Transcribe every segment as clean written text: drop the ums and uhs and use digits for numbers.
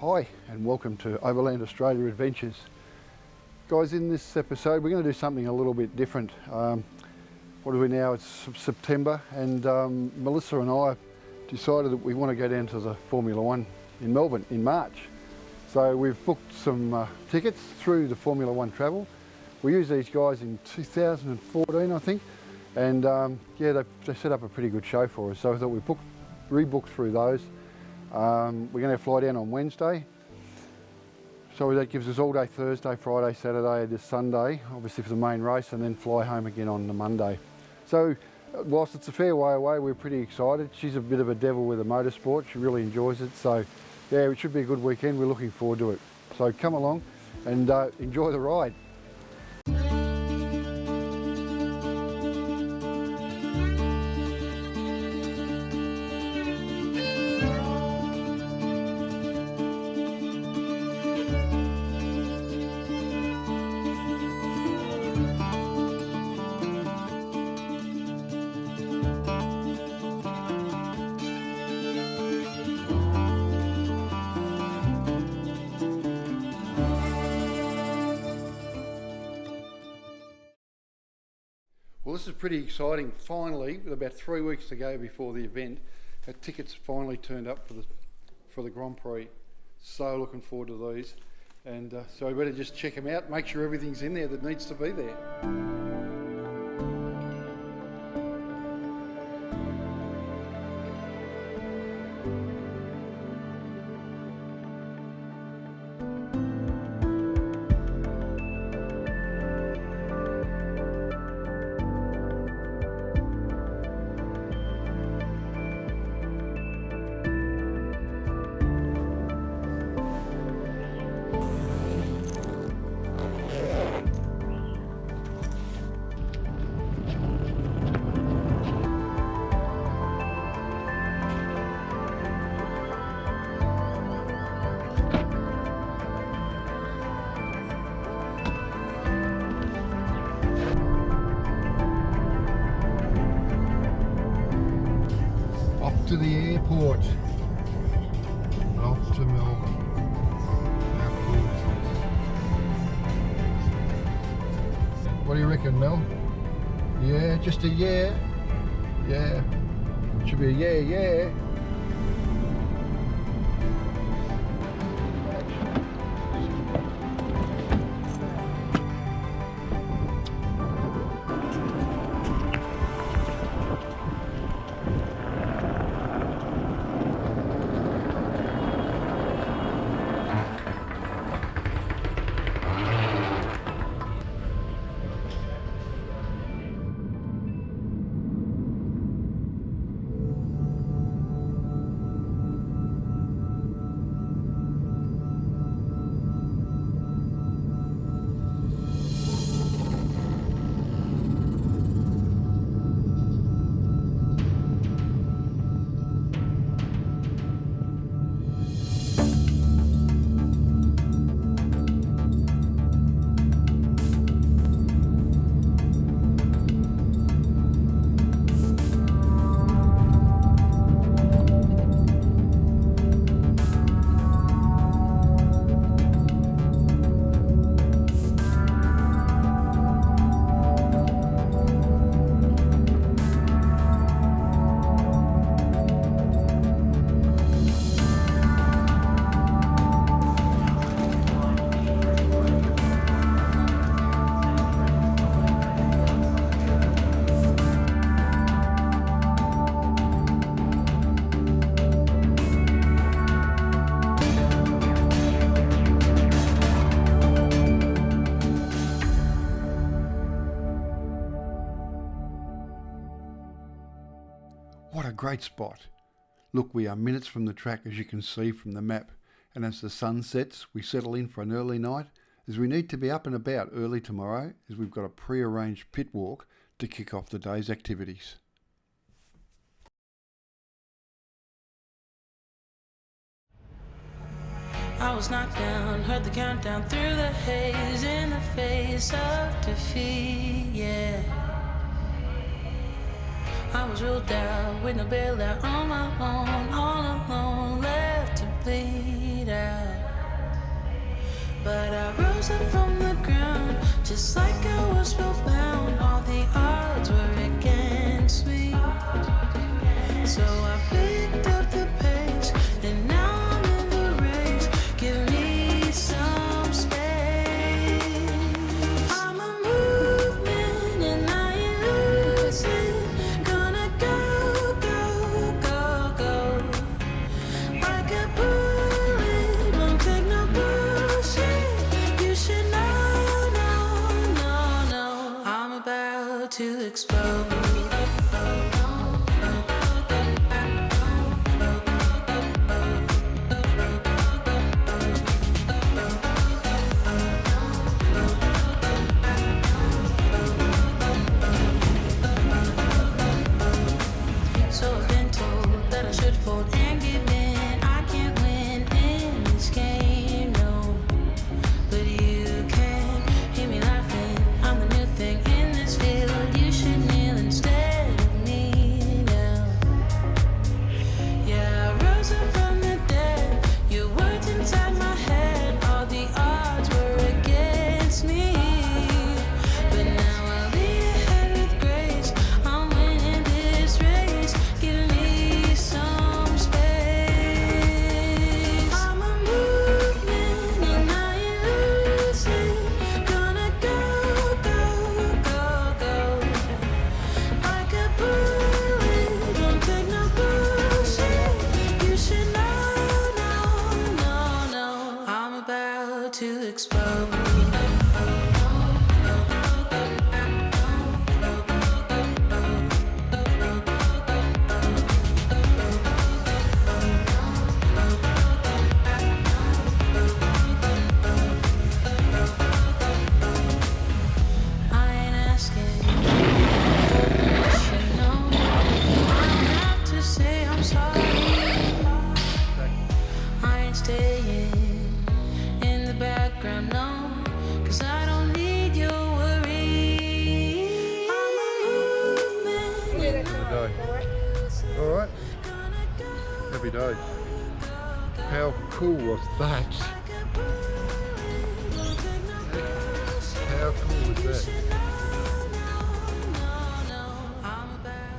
Hi and welcome to Overland Australia Adventures. Guys, in this episode we're going to do something a little bit different. What are we now? It's September and Melissa and I decided that we want to go down to the Formula One in Melbourne in March. So we've booked some tickets through the Formula One Travel. We used these guys in 2014 I think, and yeah, they set up a pretty good show for us, so I thought we'd rebooked through those. We're going to fly down on Wednesday, so that gives us all day Thursday, Friday, Saturday, this Sunday, obviously for the main race, and then fly home again on the Monday. So whilst it's a fair way away, we're pretty excited. She's a bit of a devil with the motorsport, she really enjoys it, so yeah, it should be a good weekend. We're looking forward to it. So come along and enjoy the ride. Well, this is pretty exciting. Finally, with about 3 weeks to go before the event, our tickets finally turned up for the Grand Prix. So looking forward to these, and so we better just check them out, make sure everything's in there that needs to be there. To the airport, off to Melbourne. How cool is this? What do you reckon, Mel? Yeah, just a yeah? Yeah. Should be a yeah. What a great spot. Look, we are minutes from the track, as you can see from the map, and as the sun sets we settle in for an early night, as we need to be up and about early tomorrow, as we've got a pre-arranged pit walk to kick off the day's activities. I was knocked down, heard the countdown through the haze, in the face of defeat, yeah. I was ruled out with no bailout, on my own, all alone, left to bleed out. But I rose up from the ground, just like I was spellbound. All the odds were against me. So I picked up the pace, and now I'm in the race. Give me some space. I'm a movement and I ain't losing. Gonna go, go, go, go. Like a bullet, won't take no bullshit. You should know, no. I'm about to explode. So I've been told that I should fold and give in. I can't win in this game, no. But you can hear me laughing. I'm the new thing in this field. You should kneel instead of me now. Yeah, I rose up from the dead. Your words inside my head. All the odds were against me. But now I'll lead ahead with grace. I'm winning this race. Give me some space. I'm a movement and I ain't losing. Gonna go, go, go, go. Like a bullet, won't take no bullshit. You should know, no. I'm about to explode. I ain't asking for permission, no. I don't have to say I'm sorry. I ain't staying in the background, no. 'Cause I don't need your worry. I'm a movement and All right, happy day. How cool was that? How cool was that? I'm about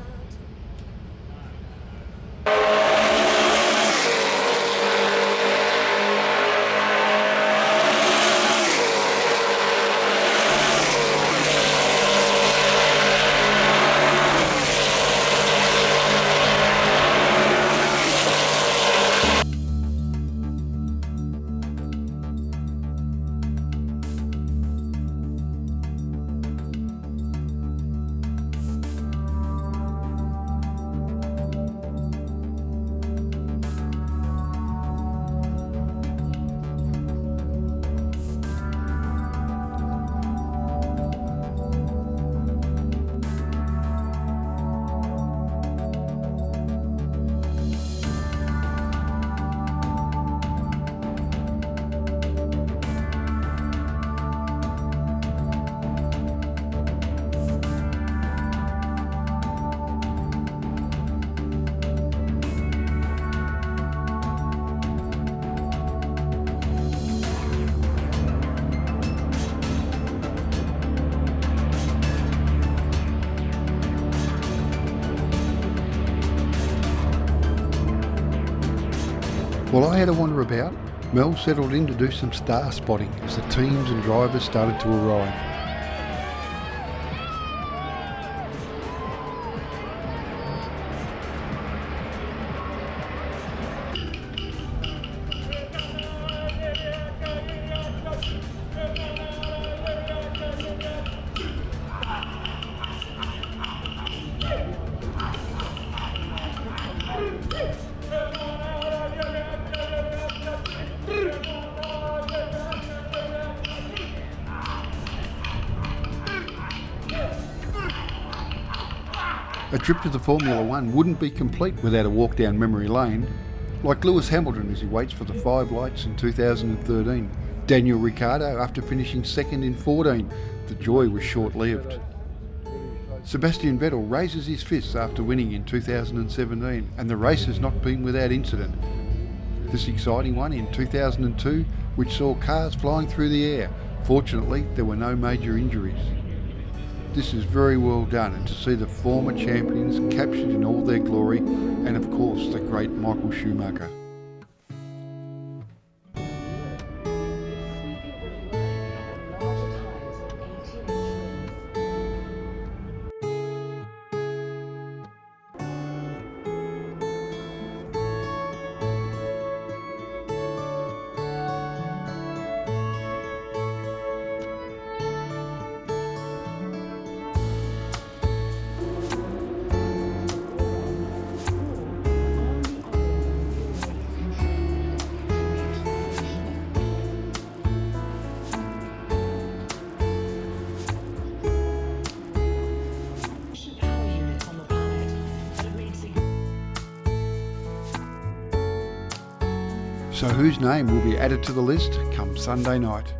While I had a wander about, Mel settled in to do some star spotting as the teams and drivers started to arrive. A trip to the Formula One wouldn't be complete without a walk down memory lane, like Lewis Hamilton as he waits for the 5 lights in 2013, Daniel Ricciardo after finishing second in 14, the joy was short-lived. Sebastian Vettel raises his fists after winning in 2017, and the race has not been without incident. This exciting one in 2002, which saw cars flying through the air. Fortunately, there were no major injuries. This is very well done, and to see the former champions captured in all their glory, and of course the great Michael Schumacher. So whose name will be added to the list come Sunday night?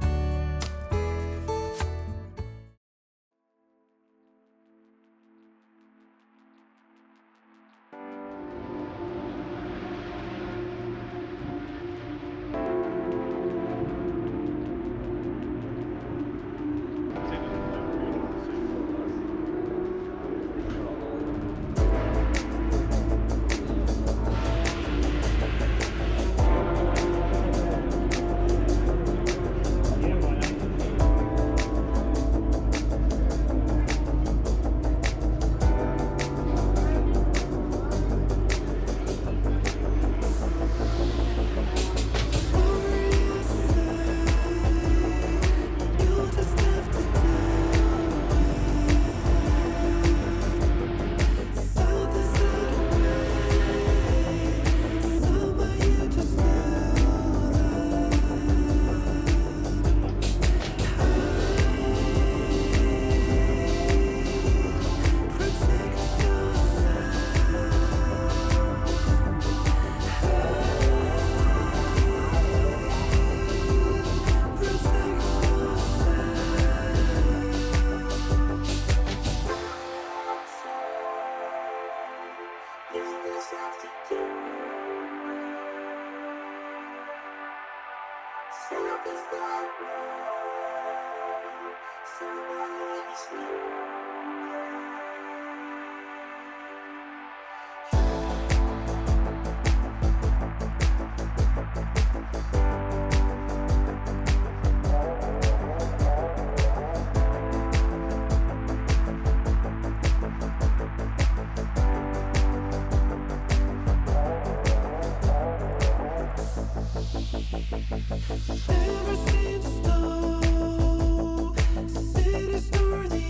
Ever since the city store, the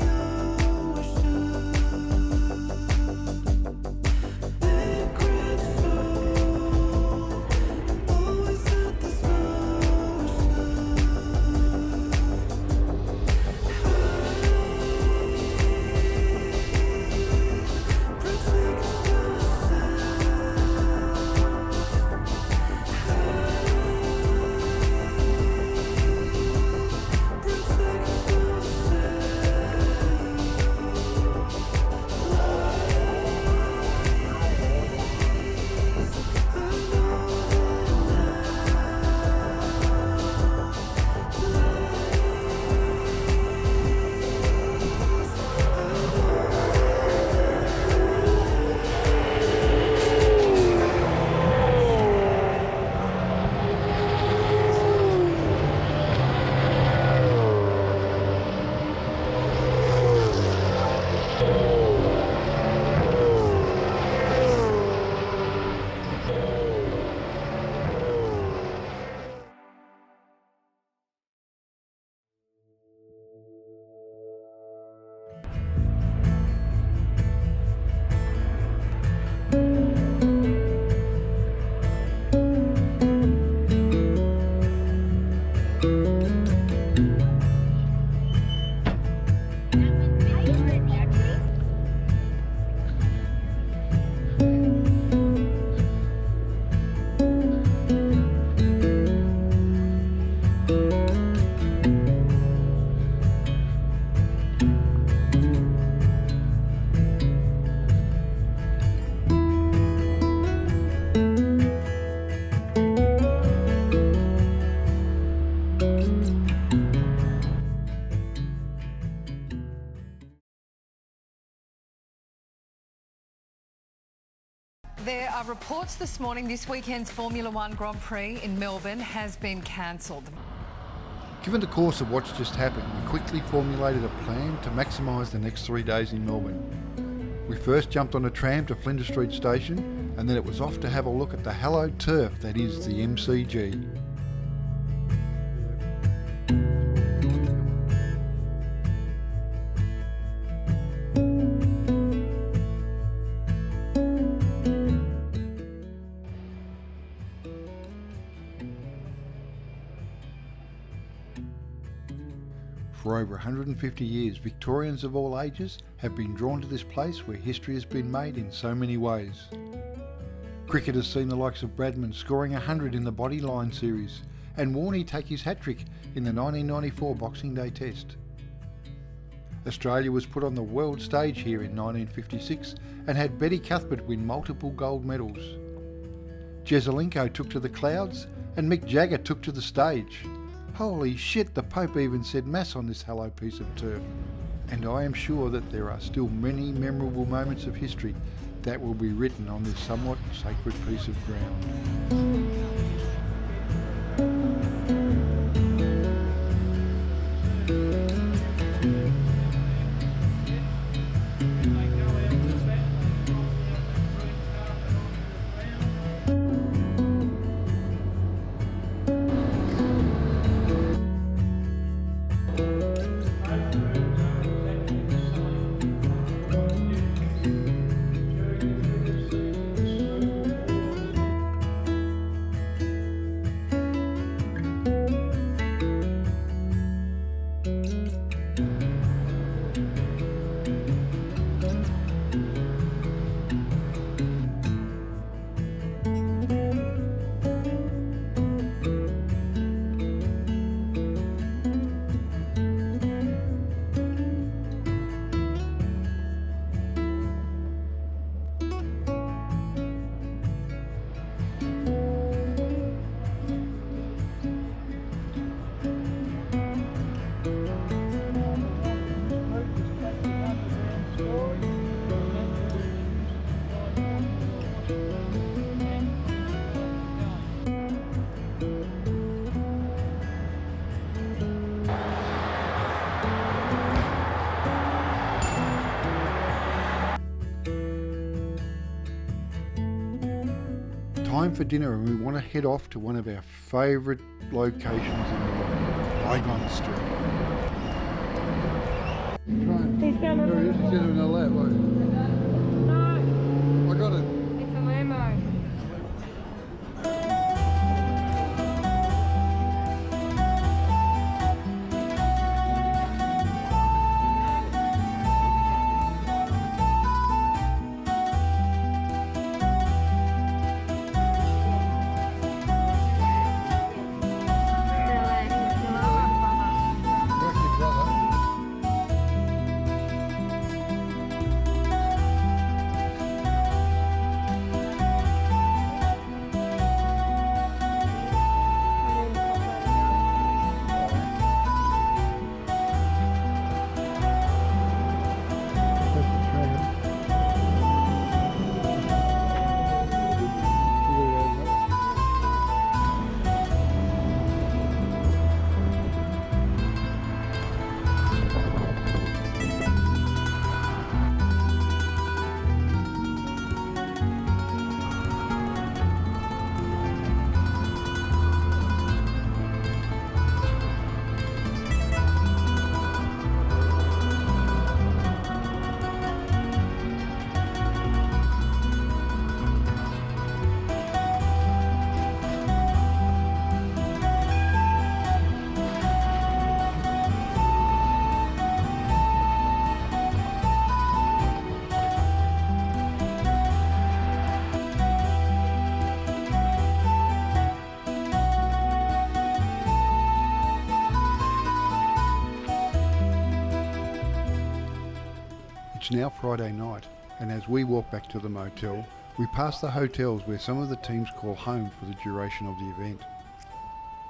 There are reports this morning this weekend's Formula One Grand Prix in Melbourne has been cancelled. Given the course of what's just happened, we quickly formulated a plan to maximise the next 3 days in Melbourne. We first jumped on a tram to Flinders Street Station, and then it was off to have a look at the hallowed turf that is the MCG. For over 150 years, Victorians of all ages have been drawn to this place where history has been made in so many ways. Cricket has seen the likes of Bradman scoring 100 in the Bodyline series and Warney take his hat-trick in the 1994 Boxing Day Test. Australia was put on the world stage here in 1956 and had Betty Cuthbert win multiple gold medals. Jesselenko took to the clouds and Mick Jagger took to the stage. Holy shit, the Pope even said Mass on this hallowed piece of turf. And I am sure that there are still many memorable moments of history that will be written on this somewhat sacred piece of ground. Time for dinner, and we want to head off to one of our favourite locations in Melbourne, Lygon Street. He's going to... There he is, he's in a lap, look. No, I got it. it's a Lambo. That's your brother. It's now Friday night, and as we walk back to the motel, we pass the hotels where some of the teams call home for the duration of the event.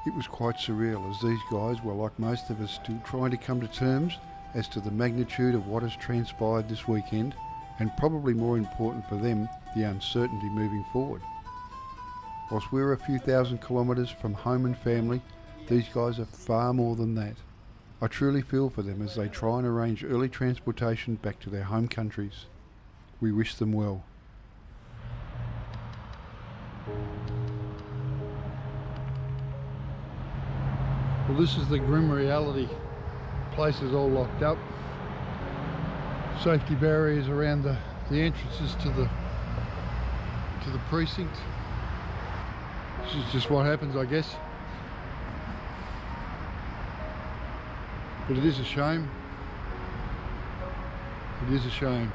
It was quite surreal, as these guys were, like most of us, still trying to come to terms as to the magnitude of what has transpired this weekend and probably more important for them, the uncertainty moving forward. Whilst we're a few thousand kilometres from home and family, these guys are far more than that. I truly feel for them as they try and arrange early transportation back to their home countries. We wish them well. Well, this is the grim reality. Place is all locked up. Safety barriers around the entrances to the precinct. This is just what happens, I guess. But it is a shame. It is a shame.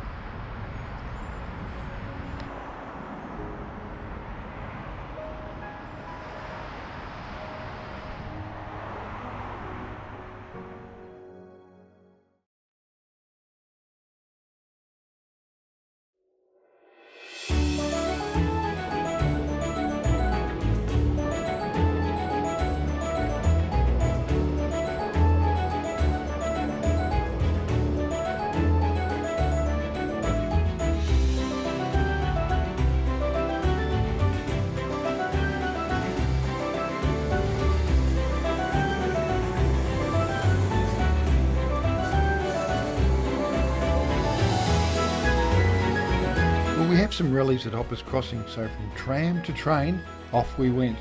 We have some rallies at Hoppers Crossing, so from tram to train, off we went.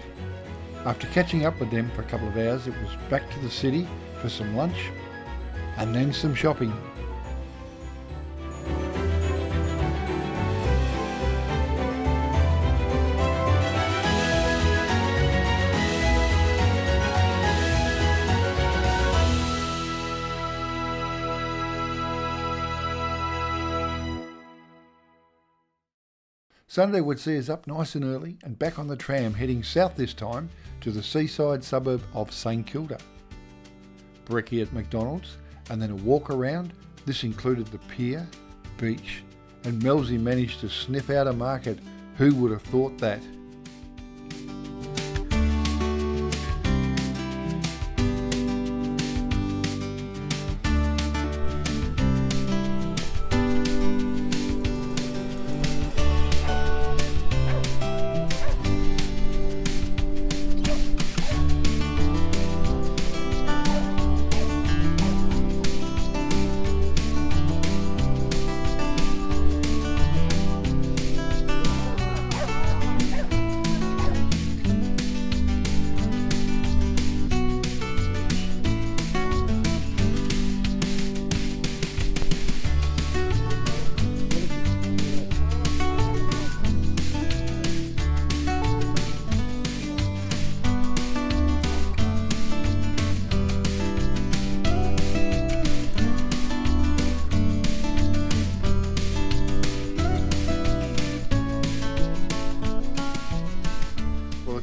After catching up with them for a couple of hours, it was back to the city for some lunch and then some shopping. Sunday would see us up nice and early and back on the tram heading south this time to the seaside suburb of St Kilda. Brekkie at McDonald's and then a walk around. This included the pier, beach, and Melzy managed to sniff out a market. Who would have thought that?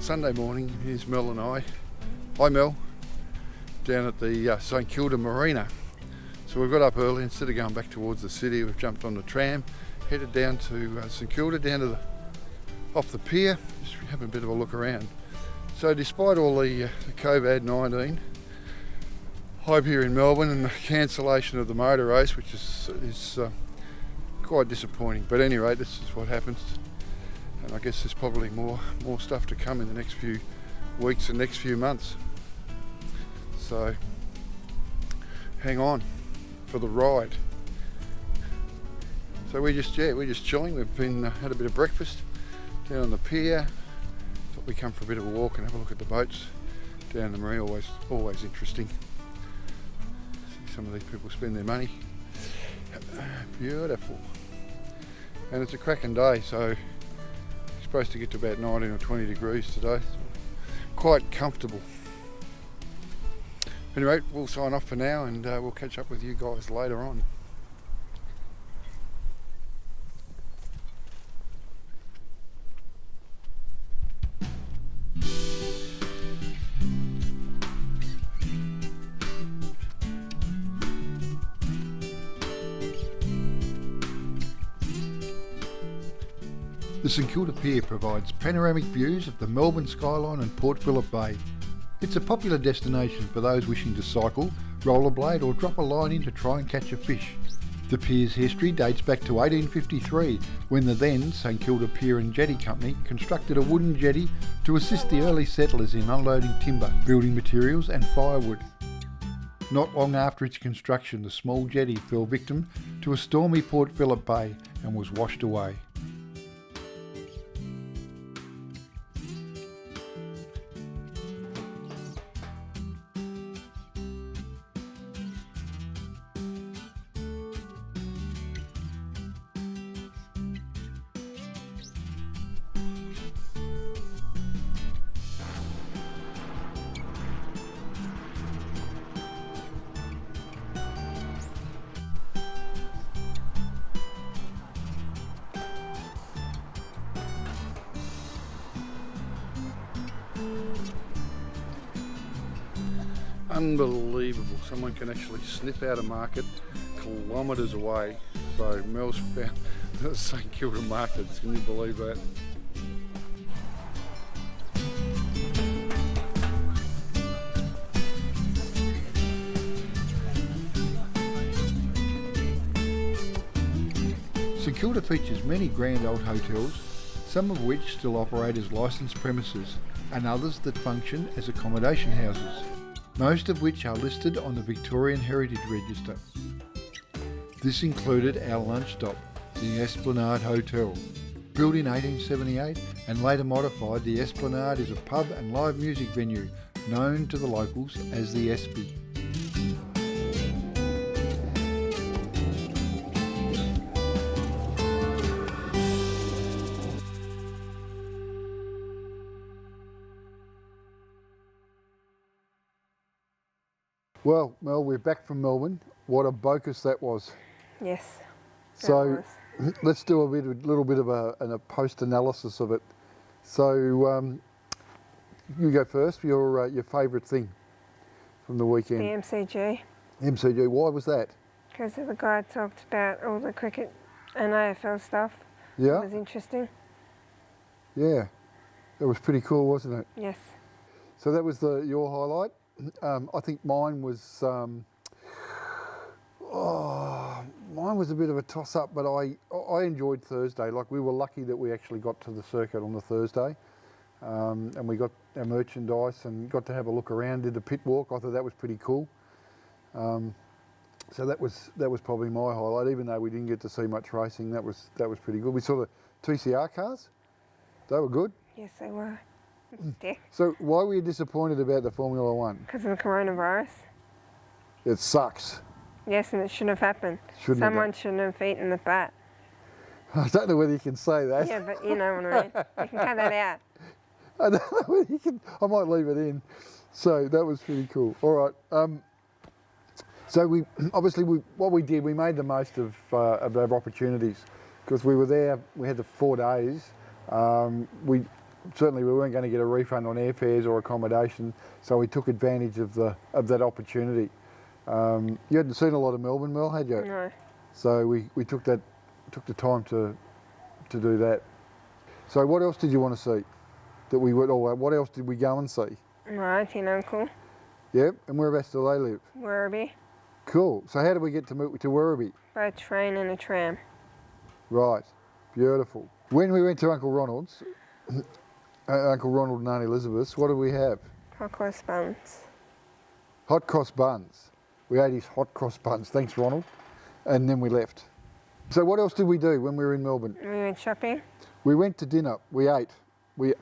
Sunday morning, here's Mel and I. Hi Mel, down at the St Kilda Marina. So we've got up early. Instead of going back towards the city, we've jumped on the tram, headed down to St Kilda, down to off the pier, just having a bit of a look around. So despite all the COVID-19 hype here in Melbourne and the cancellation of the motor race, which is quite disappointing, but at any rate, this is what happens. And I guess there's probably more stuff to come in the next few weeks and next few months. So hang on for the ride. So we're just chilling. We've been had a bit of breakfast down on the pier. Thought we'd come for a bit of a walk and have a look at the boats down the marina. Always interesting. See some of these people spend their money. Beautiful. And it's a cracking day, so supposed to get to about 19 or 20 degrees today. Quite comfortable. Anyway, we'll sign off for now and we'll catch up with you guys later on. The St Kilda Pier provides panoramic views of the Melbourne skyline and Port Phillip Bay. It's a popular destination for those wishing to cycle, rollerblade or drop a line in to try and catch a fish. The pier's history dates back to 1853, when the then St Kilda Pier and Jetty Company constructed a wooden jetty to assist the early settlers in unloading timber, building materials and firewood. Not long after its construction, the small jetty fell victim to a stormy Port Phillip Bay and was washed away. Unbelievable, someone can actually snip out a market kilometres away. So Mel's found the St Kilda markets, can you believe that? St Kilda features many grand old hotels, some of which still operate as licensed premises and others that function as accommodation houses, most of which are listed on the Victorian Heritage Register. This included our lunch stop, the Esplanade Hotel. Built in 1878 and later modified, the Esplanade is a pub and live music venue known to the locals as the Espy. Well, Mel, we're back from Melbourne. What a bokus that was. Yes. So let's do a little bit of a post-analysis of it. So you go first. Your favourite thing from the weekend? The MCG. MCG. Why was that? Because the guy talked about all the cricket and AFL stuff. Yeah. It was interesting. Yeah. That was pretty cool, wasn't it? Yes. So that was your highlight. I think mine was mine was a bit of a toss-up, but I enjoyed Thursday. Like, we were lucky that we actually got to the circuit on the Thursday, and we got our merchandise and got to have a look around. Did the pit walk. I thought that was pretty cool. So that was probably my highlight. Even though we didn't get to see much racing, that was pretty good. We saw the TCR cars. They were good. Yes, they were. Dick. So why were you disappointed about the Formula One? Because of the coronavirus. It sucks. Yes, and it shouldn't have happened. Someone shouldn't have eaten the bat. I don't know whether you can say that. Yeah, but you know what I mean. You can cut that out. I don't know whether you can. I might leave it in. So that was pretty cool. All right. So we made the most of our opportunities, because we were there. We had the 4 days. We weren't going to get a refund on airfares or accommodation, so we took advantage of that opportunity. You hadn't seen a lot of Melbourne, Mel, had you? No. So we took the time to do that. So what else did you want to see? What else did we go and see? My auntie and uncle. Yep. And whereabouts do they live? Werribee. Cool. So how did we get to Werribee? By a train and a tram. Right. Beautiful. When we went to Uncle Ronald's, Uncle Ronald and Aunt Elizabeth's, what did we have? Hot cross buns. Hot cross buns. We ate his hot cross buns. Thanks, Ronald. And then we left. So what else did we do when we were in Melbourne? We went shopping. We went to dinner. We ate. We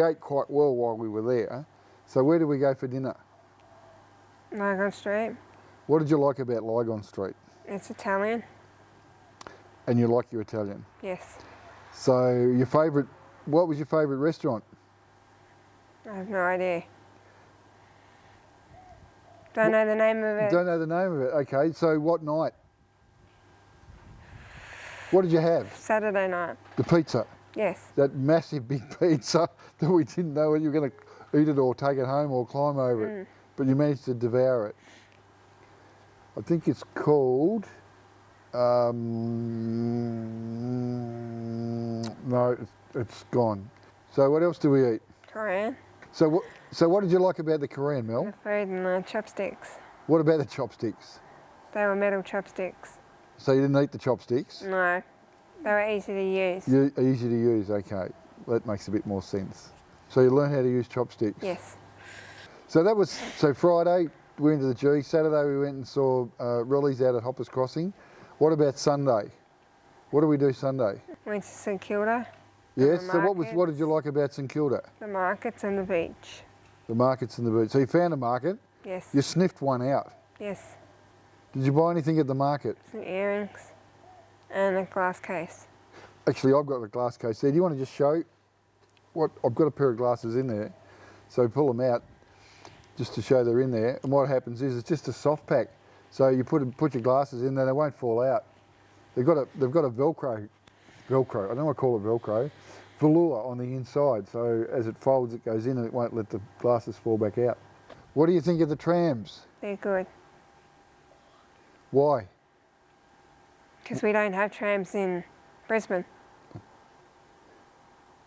ate quite well while we were there. So where did we go for dinner? Lygon Street. What did you like about Lygon Street? It's Italian. And you like your Italian? Yes. So what was your favourite restaurant? I have no idea. Don't know the name of it. Don't know the name of it. Okay, so what night? What did you have? Saturday night. The pizza. Yes. That massive big pizza that we didn't know whether you were going to eat it or take it home or climb over it. But you managed to devour it. I think it's called... no, it's gone. So what else do we eat? Korean. So what did you like about the Korean, Mel? The food and the chopsticks. What about the chopsticks? They were metal chopsticks. So you didn't eat the chopsticks? No, they were easy to use. Easy to use, okay. That makes a bit more sense. So you learned how to use chopsticks? Yes. So Friday, we went to the G. Saturday we went and saw rallies out at Hoppers Crossing. What about Sunday? What do we do Sunday? Went to St Kilda. Yes, the so what did you like about St Kilda? The markets and the beach. The markets and the beach. So you found a market, Yes. you sniffed one out. Yes. Did you buy anything at the market? Some earrings and a glass case. Actually, I've got the glass case there. Do you want to just show what, I've got a pair of glasses in there. So pull them out just to show they're in there. And what happens is it's just a soft pack. So you put your glasses in there, they won't fall out. They've got a Velcro, I don't want to call it Velcro, velour on the inside. So as it folds, it goes in and it won't let the glasses fall back out. What do you think of the trams? They're good. Why? Because we don't have trams in Brisbane.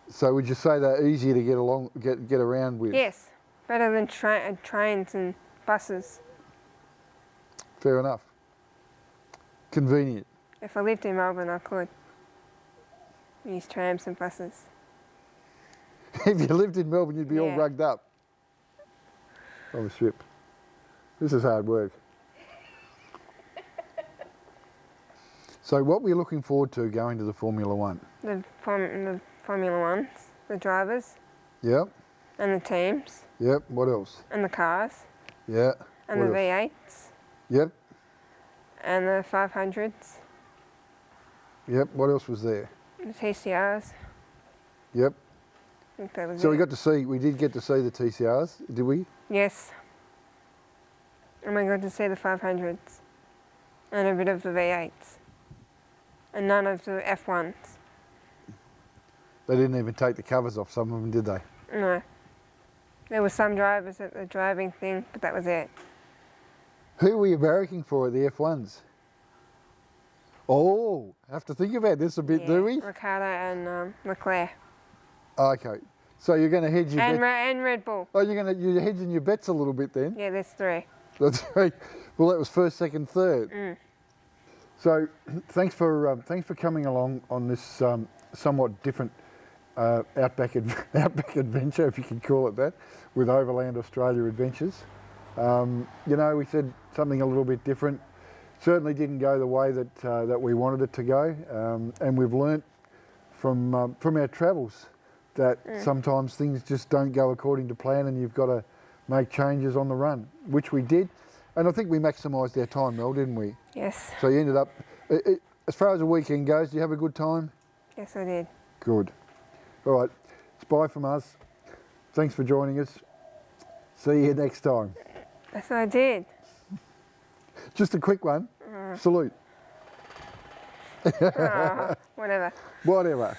So would you say they're easier to get around with? Yes. Better than trains and buses. Fair enough. Convenient. If I lived in Melbourne, I could use trams and buses. If you lived in Melbourne, you'd be all Yeah. rugged up. On a ship. This is hard work. So what were you looking forward to going to the Formula One? The Formula Ones, the drivers Yep, and the teams yep. What else? and the cars Yeah. and What the else? V8s Yep, and the 500s, yep. What else was there? the TCRs. Yep. I think that was So it. we did get to see the TCRs, did we? Yes. And we got to see the 500s and a bit of the V8s and none of the F1s. They didn't even take the covers off some of them, did they? No. There were some drivers at the driving thing, but that was it. Who were you barracking for at the F1s? Oh, have to think about this a bit, do we? Ricardo and Leclerc. Okay. So you're going to hedge your And, bets. and Red Bull. Oh, you're hedging your bets a little bit then. Yeah, there's three. That's right. Well, that was first, second, third. Mm. So, thanks for coming along on this somewhat different outback adventure, if you can call it that, with Overland Australia Adventures. You know, we said something a little bit different. Certainly didn't go the way that we wanted it to go, and we've learnt from our travels that sometimes things just don't go according to plan, and you've got to make changes on the run, which we did. And I think we maximised our time, Mel, didn't we? Yes. So you ended up, as far as the weekend goes, do you have a good time? Yes, I did. Good. All right, it's bye from us. Thanks for joining us. See you next time. Yes, I did. Just a quick one. Salute. Whatever. Whatever.